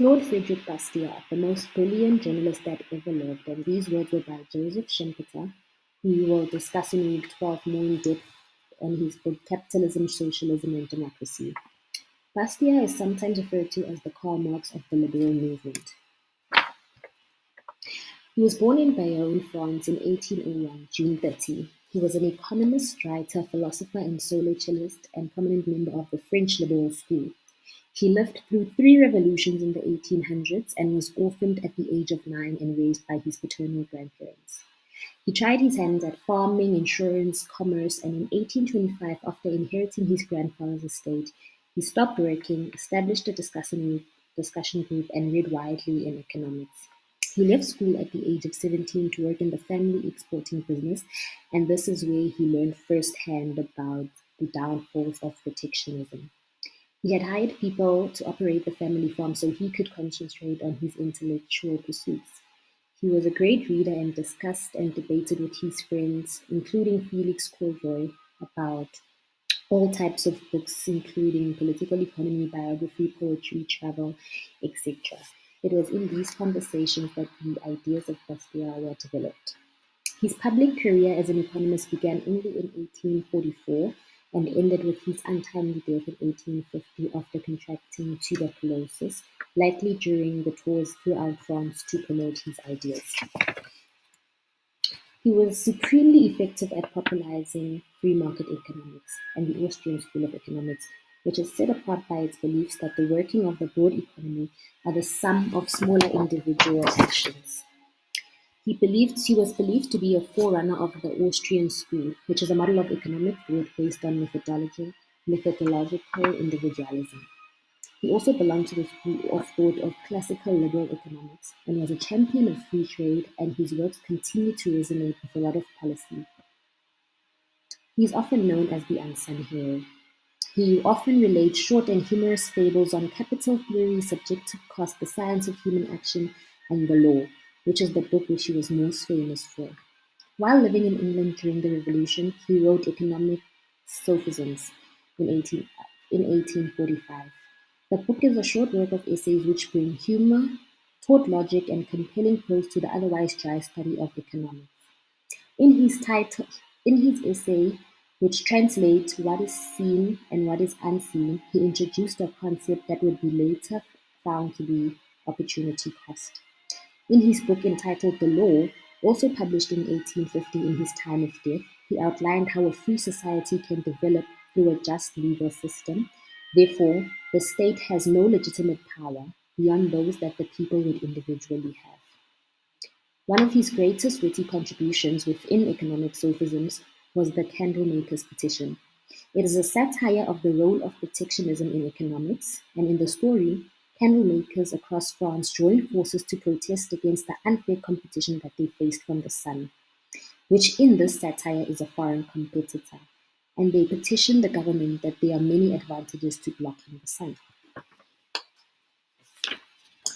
Claude Frederick Bastiat, the most brilliant journalist that ever lived, and these words were by Joseph Schumpeter. We will discuss in week 12 more in depth in his book Capitalism, Socialism and Democracy. Bastiat is sometimes referred to as the Karl Marx of the liberal movement. He was born in Bayeux, France in 1801, June 30. He was an economist, writer, philosopher and solo cellist and prominent member of the French liberal school. He lived through 3 revolutions in the 1800s and was orphaned at the age of 9 and raised by his paternal grandparents. He tried his hands at farming, insurance, commerce, and in 1825, after inheriting his grandfather's estate, he stopped working, established a discussion group, and read widely in economics. He left school at the age of 17 to work in the family exporting business, and this is where he learned firsthand about the downfalls of protectionism. He had hired people to operate the family farm so he could concentrate on his intellectual pursuits. He was a great reader and discussed and debated with his friends, including Felix Corjoy, about all types of books, including political economy, biography, poetry, travel, etc. It was in these conversations that the ideas of Bastiat were developed. His public career as an economist began only in 1844 and ended with his untimely death in 1850 after contracting tuberculosis, likely during the tours throughout France to promote his ideas. He was supremely effective at popularizing free market economics and the Austrian School of Economics, which is set apart by its beliefs that the working of the broad economy are the sum of smaller individual actions. He was believed to be a forerunner of the Austrian school, which is a model of economic thought based on methodological individualism. He also belonged to the school of thought of classical liberal economics and was a champion of free trade, and his works continue to resonate with a lot of policy. He is often known as the unsung hero. He often relates short and humorous fables on capital theory, subjective cost, the science of human action, and the law, which is the book which he was most famous for. While living in England during the Revolution, he wrote Economic Sophisms in 1845. The book is a short work of essays which bring humor, taut logic, and compelling prose to the otherwise dry study of economics. In his essay, which translates what is seen and what is unseen, he introduced a concept that would be later found to be opportunity cost. In his book entitled The Law, also published in 1850 in his time of death, he outlined how a free society can develop through a just legal system. Therefore, the state has no legitimate power beyond those that the people would individually have. One of his greatest witty contributions within economic sophisms was the Candlemaker's Petition. It is a satire of the role of protectionism in economics, and in the story, candlemakers across France joined forces to protest against the unfair competition that they faced from the sun, which in this satire is a foreign competitor, and they petitioned the government that there are many advantages to blocking the sun.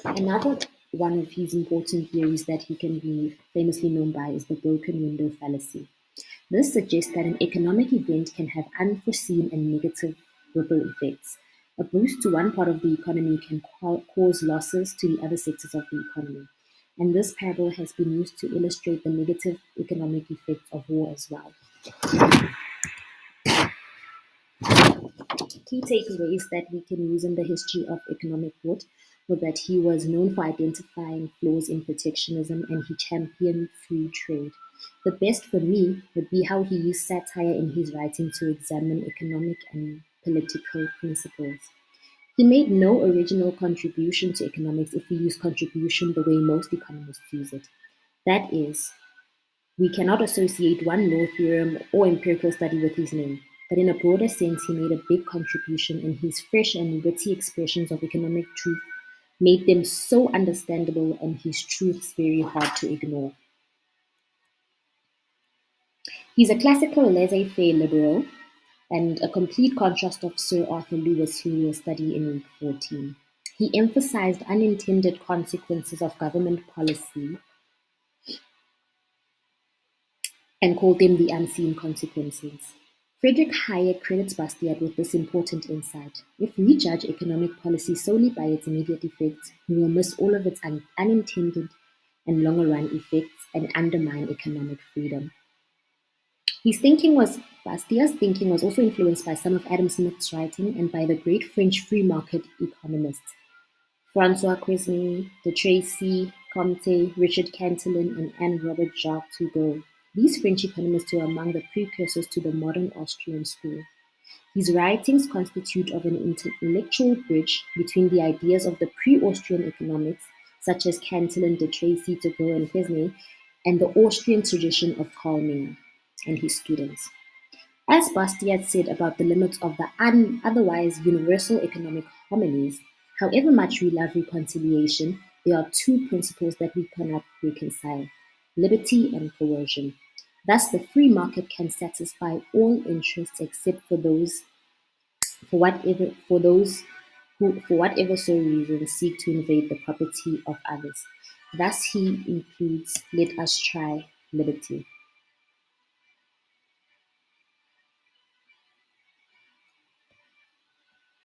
Another one of his important theories that he can be famously known by is the broken window fallacy. This suggests that an economic event can have unforeseen and negative ripple effects. A boost to one part of the economy can cause losses to the other sectors of the economy. And this parable has been used to illustrate the negative economic effects of war as well. Key takeaways that we can use in the history of economic thought were that he was known for identifying flaws in protectionism and he championed free trade. The best for me would be how he used satire in his writing to examine economic and political principles. He made no original contribution to economics if we use contribution the way most economists use it. That is, we cannot associate one law, theorem, or empirical study with his name, but in a broader sense, he made a big contribution, and his fresh and witty expressions of economic truth made them so understandable and his truths very hard to ignore. He's a classical laissez-faire liberal and a complete contrast of Sir Arthur Lewis, who we will study in week 14. He emphasized unintended consequences of government policy and called them the unseen consequences. Friedrich Hayek credits Bastiat with this important insight: if we judge economic policy solely by its immediate effects, we will miss all of its unintended and longer-run effects and undermine economic freedom. Bastiat's thinking was also influenced by some of Adam Smith's writing and by the great French free market economists François Quesnay, De Tracy, Comte, Richard Cantillon, and Anne Robert Jacques Turgot. These French economists were among the precursors to the modern Austrian school. His writings constitute of an intellectual bridge between the ideas of the pre-Austrian economics, such as Cantillon, De Tracy, Turgot, and Quesnay, and the Austrian tradition of Karl Menger and his students. As Bastiat said about the limits of the otherwise universal economic harmonies, however much we love reconciliation, there are two principles that we cannot reconcile: liberty and coercion. Thus, the free market can satisfy all interests except for those who, for whatever sole reason, seek to invade the property of others. Thus, he includes, let us try liberty.